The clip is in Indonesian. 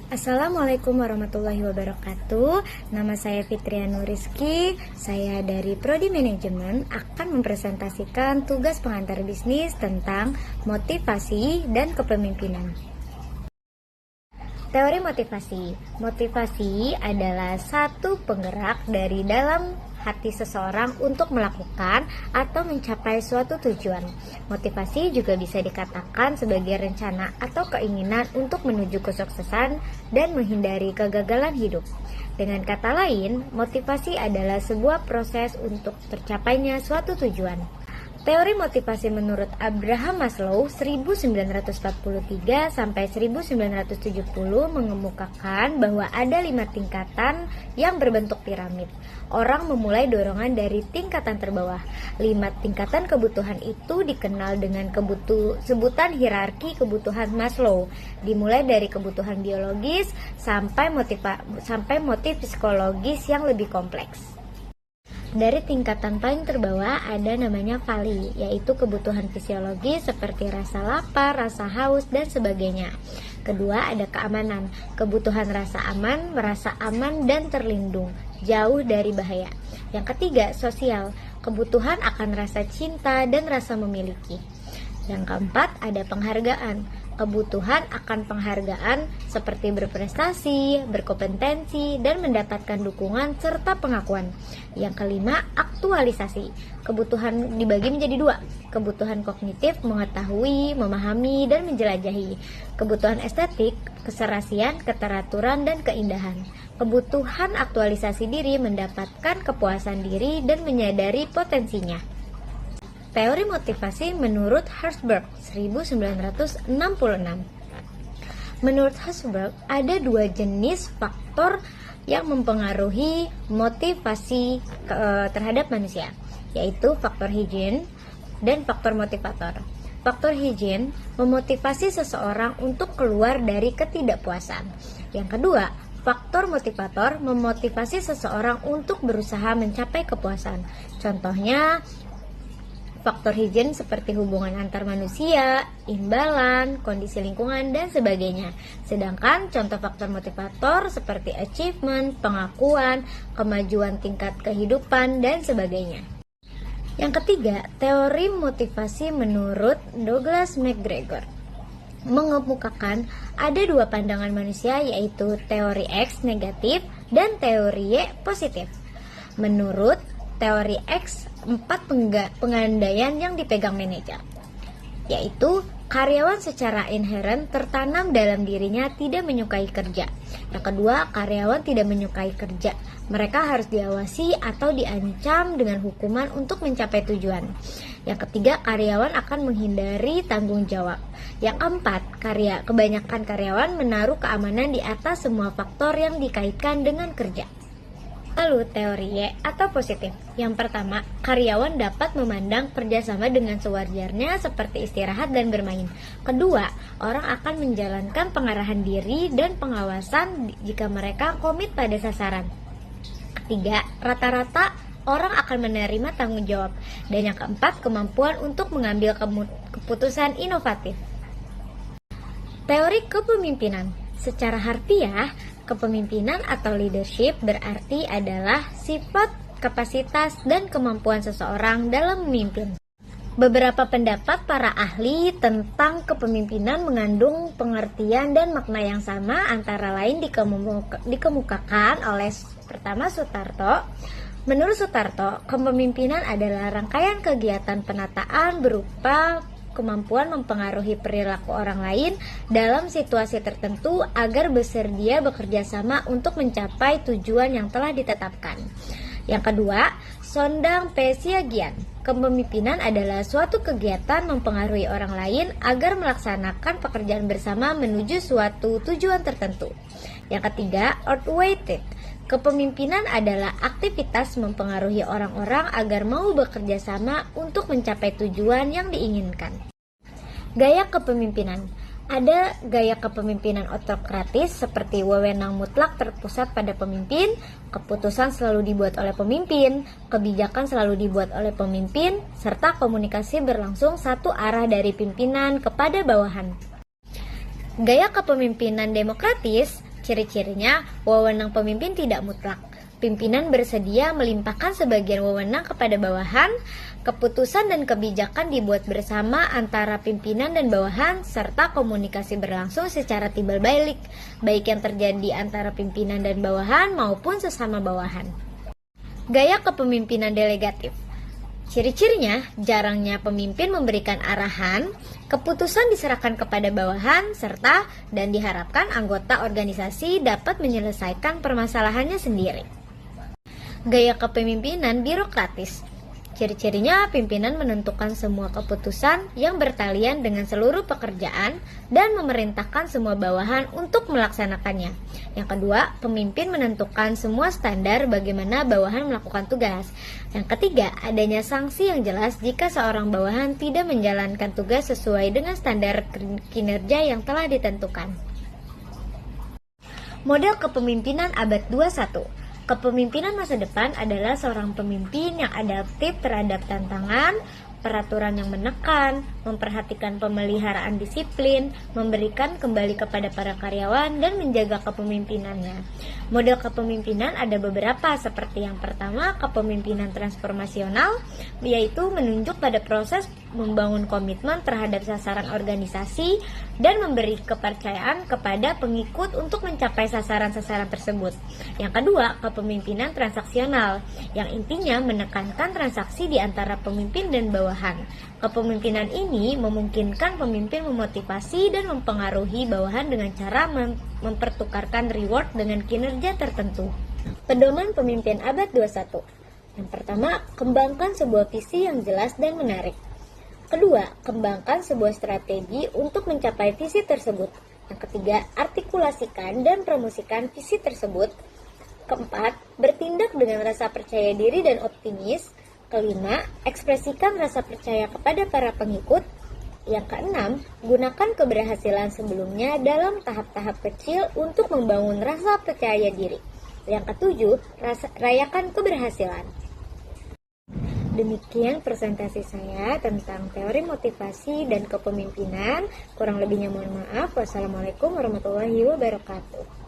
Assalamualaikum warahmatullahi wabarakatuh. Nama saya Fitriana Rizky. Saya dari Prodi Manajemen akan mempresentasikan tugas pengantar bisnis tentang motivasi dan kepemimpinan. Teori motivasi. Motivasi adalah satu penggerak dari dalam hati seseorang untuk melakukan atau mencapai suatu tujuan. Motivasi juga bisa dikatakan sebagai rencana atau keinginan untuk menuju kesuksesan dan menghindari kegagalan hidup. Dengan kata lain, motivasi adalah sebuah proses untuk tercapainya suatu tujuan. Teori motivasi menurut Abraham Maslow 1943 sampai 1970 mengemukakan bahwa ada 5 tingkatan yang berbentuk piramid. Orang memulai dorongan dari tingkatan terbawah. 5 tingkatan kebutuhan itu dikenal dengan sebutan hierarki kebutuhan Maslow, dimulai dari kebutuhan biologis sampai motif psikologis yang lebih kompleks. Dari tingkatan paling terbawah ada namanya vali, yaitu kebutuhan fisiologis seperti rasa lapar, rasa haus, dan sebagainya. Kedua ada keamanan, kebutuhan rasa aman, merasa aman dan terlindung, jauh dari bahaya. Yang ketiga sosial, kebutuhan akan rasa cinta dan rasa memiliki. Yang keempat ada penghargaan, kebutuhan akan penghargaan seperti berprestasi, berkompetensi, dan mendapatkan dukungan serta pengakuan. Yang kelima, aktualisasi. Kebutuhan dibagi menjadi 2, kebutuhan kognitif mengetahui, memahami, dan menjelajahi. Kebutuhan estetik, keserasian, keteraturan, dan keindahan. Kebutuhan aktualisasi diri mendapatkan kepuasan diri dan menyadari potensinya. Teori motivasi menurut Herzberg 1966. Menurut Herzberg, ada 2 jenis faktor yang mempengaruhi motivasi terhadap manusia, yaitu faktor higien dan faktor motivator. Faktor higien memotivasi seseorang untuk keluar dari ketidakpuasan. Yang kedua, faktor motivator memotivasi seseorang untuk berusaha mencapai kepuasan. Contohnya, faktor higien seperti hubungan antar manusia, imbalan, kondisi lingkungan, dan sebagainya. Sedangkan contoh faktor motivator seperti achievement, pengakuan, kemajuan tingkat kehidupan, dan sebagainya. Yang ketiga, teori motivasi menurut Douglas McGregor mengemukakan ada 2 pandangan manusia, yaitu teori X negatif dan teori Y positif. Menurut teori X, 4 pengandaian yang dipegang manajer, yaitu karyawan secara inheren tertanam dalam dirinya tidak menyukai kerja. Yang kedua, karyawan tidak menyukai kerja. Mereka harus diawasi atau diancam dengan hukuman untuk mencapai tujuan. Yang ketiga, karyawan akan menghindari tanggung jawab. Yang keempat, kebanyakan karyawan menaruh keamanan di atas semua faktor yang dikaitkan dengan kerja. Lalu teori Y atau positif. Yang pertama, karyawan dapat memandang kerjasama dengan sewajarnya seperti istirahat dan bermain. Kedua, orang akan menjalankan pengarahan diri dan pengawasan jika mereka komit pada sasaran. Ketiga, rata-rata orang akan menerima tanggung jawab. Dan yang keempat, kemampuan untuk mengambil keputusan inovatif. Teori kepemimpinan. Secara harfiah, kepemimpinan atau leadership berarti adalah sifat, kapasitas, dan kemampuan seseorang dalam memimpin. Beberapa pendapat para ahli tentang kepemimpinan mengandung pengertian dan makna yang sama, antara lain dikemukakan oleh pertama Sutarto. Menurut Sutarto, kepemimpinan adalah rangkaian kegiatan penataan berupa kemampuan mempengaruhi perilaku orang lain dalam situasi tertentu agar bersedia bekerja sama untuk mencapai tujuan yang telah ditetapkan. Yang kedua, Sondang P. Siagian. Kepemimpinan adalah suatu kegiatan mempengaruhi orang lain agar melaksanakan pekerjaan bersama menuju suatu tujuan tertentu. Yang ketiga, Outweighted. Kepemimpinan adalah aktivitas mempengaruhi orang-orang agar mau bekerja sama untuk mencapai tujuan yang diinginkan. Gaya kepemimpinan. Ada gaya kepemimpinan otokratis seperti wewenang mutlak terpusat pada pemimpin, keputusan selalu dibuat oleh pemimpin, kebijakan selalu dibuat oleh pemimpin, serta komunikasi berlangsung satu arah dari pimpinan kepada bawahan. Gaya kepemimpinan demokratis Ciri-cirinya, wewenang pemimpin tidak mutlak. Pimpinan bersedia melimpahkan sebagian wewenang kepada bawahan. Keputusan dan kebijakan dibuat bersama antara pimpinan dan bawahan, serta komunikasi berlangsung secara timbal balik, baik yang terjadi antara pimpinan dan bawahan maupun sesama bawahan. Gaya kepemimpinan delegatif. Ciri-cirinya, jarangnya pemimpin memberikan arahan, keputusan diserahkan kepada bawahan, serta dan diharapkan anggota organisasi dapat menyelesaikan permasalahannya sendiri. Gaya kepemimpinan birokratis. Ciri-cirinya, pimpinan menentukan semua keputusan yang bertalian dengan seluruh pekerjaan dan memerintahkan semua bawahan untuk melaksanakannya. Yang kedua, pemimpin menentukan semua standar bagaimana bawahan melakukan tugas. Yang ketiga, adanya sanksi yang jelas jika seorang bawahan tidak menjalankan tugas sesuai dengan standar kinerja yang telah ditentukan. Model kepemimpinan abad 21. Kepemimpinan masa depan adalah seorang pemimpin yang adaptif terhadap tantangan, peraturan yang menekan, memperhatikan pemeliharaan disiplin, memberikan kembali kepada para karyawan, dan menjaga kepemimpinannya. Model kepemimpinan ada beberapa, seperti yang pertama, kepemimpinan transformasional, yaitu menunjuk pada proses membangun komitmen terhadap sasaran organisasi dan memberi kepercayaan kepada pengikut untuk mencapai sasaran-sasaran tersebut. Yang kedua, kepemimpinan transaksional, yang intinya menekankan transaksi di antara pemimpin dan bawahan. Kepemimpinan ini memungkinkan pemimpin memotivasi dan mempengaruhi bawahan dengan cara mempertukarkan reward dengan kinerja tertentu. Pedoman pemimpin abad 21. Yang pertama, kembangkan sebuah visi yang jelas dan menarik. Kedua, kembangkan sebuah strategi untuk mencapai visi tersebut. Yang ketiga, artikulasikan dan promosikan visi tersebut. Keempat, bertindak dengan rasa percaya diri dan optimis. Kelima, ekspresikan rasa percaya kepada para pengikut. Yang keenam, gunakan keberhasilan sebelumnya dalam tahap-tahap kecil untuk membangun rasa percaya diri. Yang ketujuh, rayakan keberhasilan. Demikian presentasi saya tentang teori motivasi dan kepemimpinan. Kurang lebihnya mohon maaf. Wassalamualaikum warahmatullahi wabarakatuh.